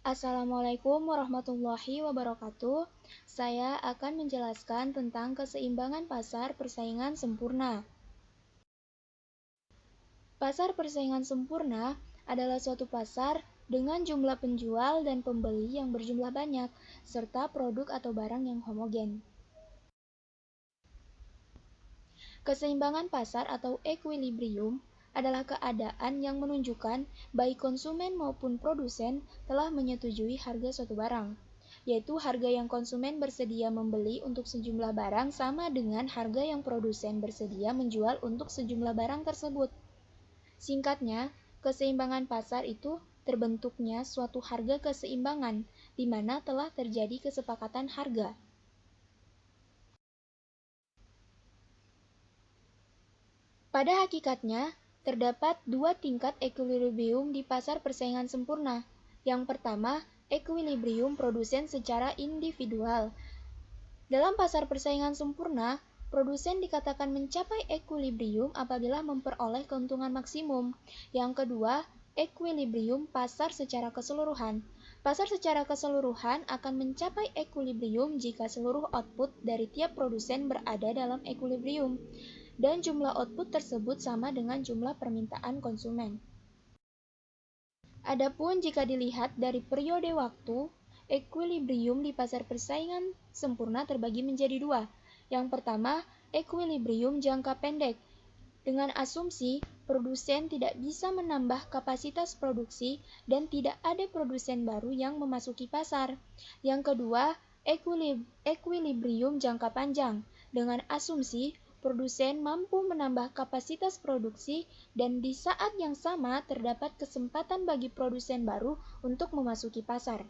Assalamualaikum warahmatullahi wabarakatuh. Saya akan menjelaskan tentang keseimbangan pasar persaingan sempurna. Pasar persaingan sempurna adalah suatu pasar dengan jumlah penjual dan pembeli yang berjumlah banyak, serta produk atau barang yang homogen. Keseimbangan pasar atau equilibrium adalah keadaan yang menunjukkan baik konsumen maupun produsen telah menyetujui harga suatu barang, yaitu harga yang konsumen bersedia membeli untuk sejumlah barang sama dengan harga yang produsen bersedia menjual untuk sejumlah barang tersebut. Singkatnya, keseimbangan pasar itu terbentuknya suatu harga keseimbangan, di mana telah terjadi kesepakatan harga. Pada hakikatnya, terdapat dua tingkat equilibrium di pasar persaingan sempurna. Yang pertama, equilibrium produsen secara individual. Dalam pasar persaingan sempurna, produsen dikatakan mencapai equilibrium apabila memperoleh keuntungan maksimum. Yang kedua, equilibrium pasar secara keseluruhan. Pasar secara keseluruhan akan mencapai equilibrium jika seluruh output dari tiap produsen berada dalam equilibrium dan jumlah output tersebut sama dengan jumlah permintaan konsumen. Adapun jika dilihat dari periode waktu, equilibrium di pasar persaingan sempurna terbagi menjadi dua. Yang pertama, equilibrium jangka pendek, dengan asumsi produsen tidak bisa menambah kapasitas produksi dan tidak ada produsen baru yang memasuki pasar. Yang kedua, equilibrium jangka panjang, dengan asumsi produsen mampu menambah kapasitas produksi dan di saat yang sama terdapat kesempatan bagi produsen baru untuk memasuki pasar.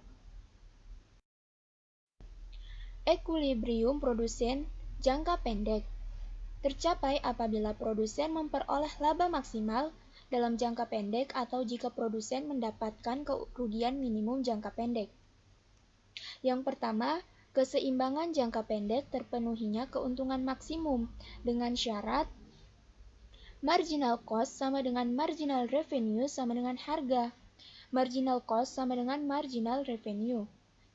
Equilibrium produsen jangka pendek tercapai apabila produsen memperoleh laba maksimal dalam jangka pendek atau jika produsen mendapatkan kerugian minimum jangka pendek. Yang pertama, keseimbangan jangka pendek terpenuhinya keuntungan maksimum dengan syarat marginal cost sama dengan marginal revenue sama dengan harga. Marginal cost sama dengan marginal revenue.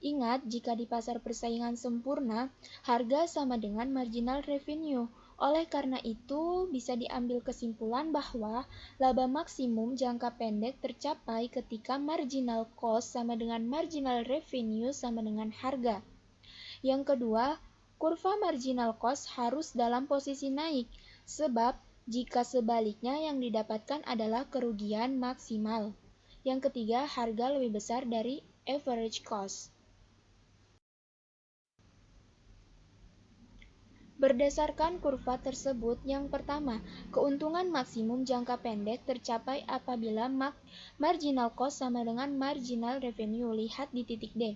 Ingat, jika di pasar persaingan sempurna, harga sama dengan marginal revenue. Oleh karena itu, bisa diambil kesimpulan bahwa laba maksimum jangka pendek tercapai ketika marginal cost sama dengan marginal revenue sama dengan harga. Yang kedua, kurva marginal cost harus dalam posisi naik, sebab jika sebaliknya yang didapatkan adalah kerugian maksimal. Yang ketiga, harga lebih besar dari average cost. Berdasarkan kurva tersebut, yang pertama, keuntungan maksimum jangka pendek tercapai apabila marginal cost sama dengan marginal revenue. Lihat di titik D.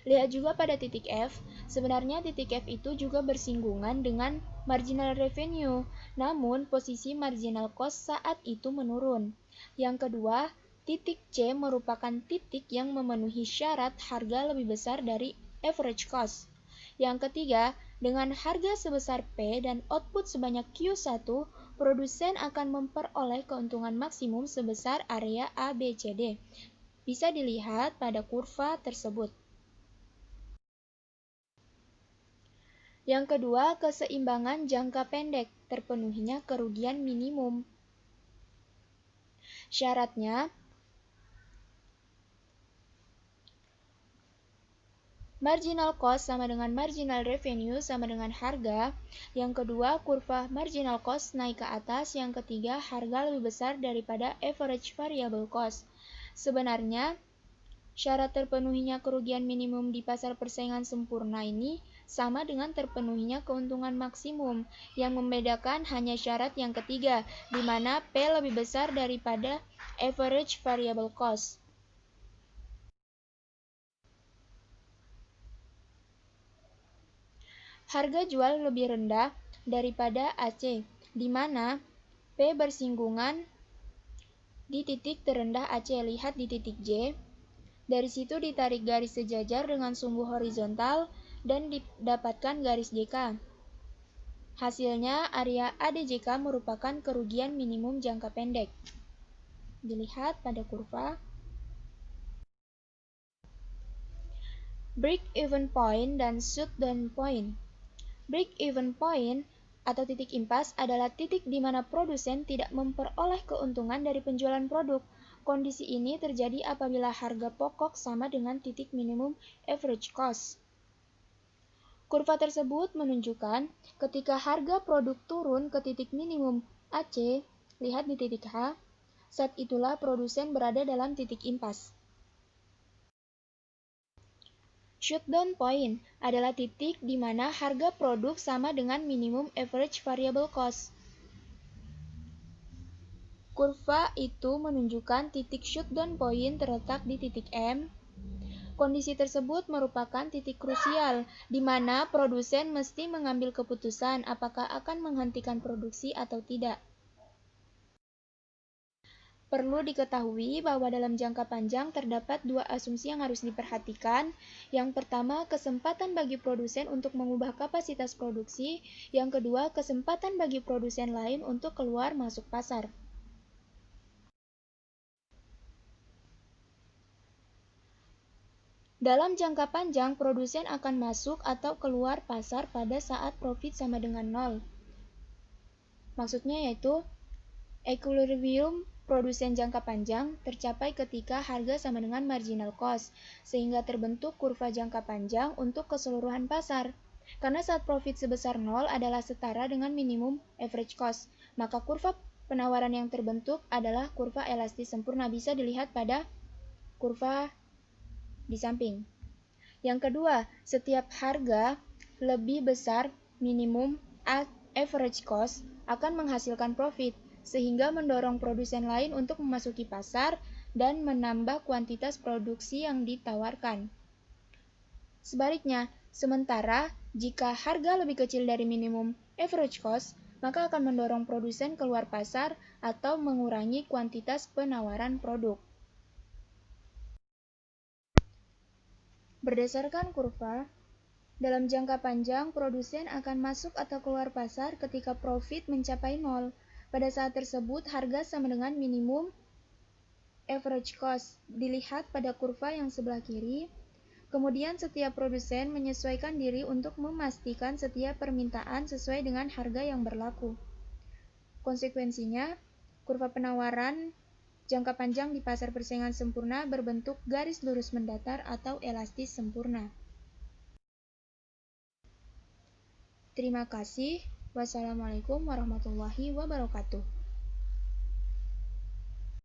Lihat juga pada titik F. Sebenarnya titik F itu juga bersinggungan dengan marginal revenue, namun posisi marginal cost saat itu menurun. Yang kedua, titik C merupakan titik yang memenuhi syarat harga lebih besar dari average cost. Yang ketiga, dengan harga sebesar P dan output sebanyak Q1, produsen akan memperoleh keuntungan maksimum sebesar area ABCD. Bisa dilihat pada kurva tersebut. Yang kedua, keseimbangan jangka pendek, terpenuhinya kerugian minimum. Syaratnya, marginal cost sama dengan marginal revenue sama dengan harga. Yang kedua, kurva marginal cost naik ke atas. Yang ketiga, harga lebih besar daripada average variable cost. Sebenarnya, syarat terpenuhinya kerugian minimum di pasar persaingan sempurna ini sama dengan terpenuhinya keuntungan maksimum. Yang membedakan hanya syarat yang ketiga, di mana P lebih besar daripada average variable cost. Harga jual lebih rendah daripada AC, di mana P bersinggungan di titik terendah AC. Lihat di titik J. Dari situ ditarik garis sejajar dengan sumbu horizontal dan didapatkan garis JK. Hasilnya, area ADJK merupakan kerugian minimum jangka pendek. Dilihat pada kurva. break-even point dan shutdown point. Break-even point atau titik impas adalah titik di mana produsen tidak memperoleh keuntungan dari penjualan produk. Kondisi ini terjadi apabila harga pokok sama dengan titik minimum average cost. Kurva tersebut menunjukkan ketika harga produk turun ke titik minimum AC, lihat di titik H, saat itulah produsen berada dalam titik impas. Shutdown point adalah titik di mana harga produk sama dengan minimum average variable cost. Kurva itu menunjukkan titik shutdown point terletak di titik M. Kondisi tersebut merupakan titik krusial, di mana produsen mesti mengambil keputusan apakah akan menghentikan produksi atau tidak. Perlu diketahui bahwa dalam jangka panjang terdapat dua asumsi yang harus diperhatikan. Yang pertama, kesempatan bagi produsen untuk mengubah kapasitas produksi. Yang kedua, kesempatan bagi produsen lain untuk keluar masuk pasar. Dalam jangka panjang, produsen akan masuk atau keluar pasar pada saat profit sama dengan nol. Maksudnya yaitu, equilibrium produsen jangka panjang tercapai ketika harga sama dengan marginal cost, sehingga terbentuk kurva jangka panjang untuk keseluruhan pasar. Karena saat profit sebesar nol adalah setara dengan minimum average cost, maka kurva penawaran yang terbentuk adalah kurva elastis sempurna, bisa dilihat pada kurva di samping. Yang kedua, setiap harga lebih besar minimum average cost akan menghasilkan profit, sehingga mendorong produsen lain untuk memasuki pasar dan menambah kuantitas produksi yang ditawarkan. Sebaliknya, sementara jika harga lebih kecil dari minimum average cost, maka akan mendorong produsen keluar pasar atau mengurangi kuantitas penawaran produk. Berdasarkan kurva, dalam jangka panjang, produsen akan masuk atau keluar pasar ketika profit mencapai nol. Pada saat tersebut, harga sama dengan minimum average cost. Dilihat pada kurva yang sebelah kiri. Kemudian, setiap produsen menyesuaikan diri untuk memastikan setiap permintaan sesuai dengan harga yang berlaku. Konsekuensinya, kurva penawaran jangka panjang di pasar persaingan sempurna berbentuk garis lurus mendatar atau elastis sempurna. Terima kasih. Wassalamualaikum warahmatullahi wabarakatuh.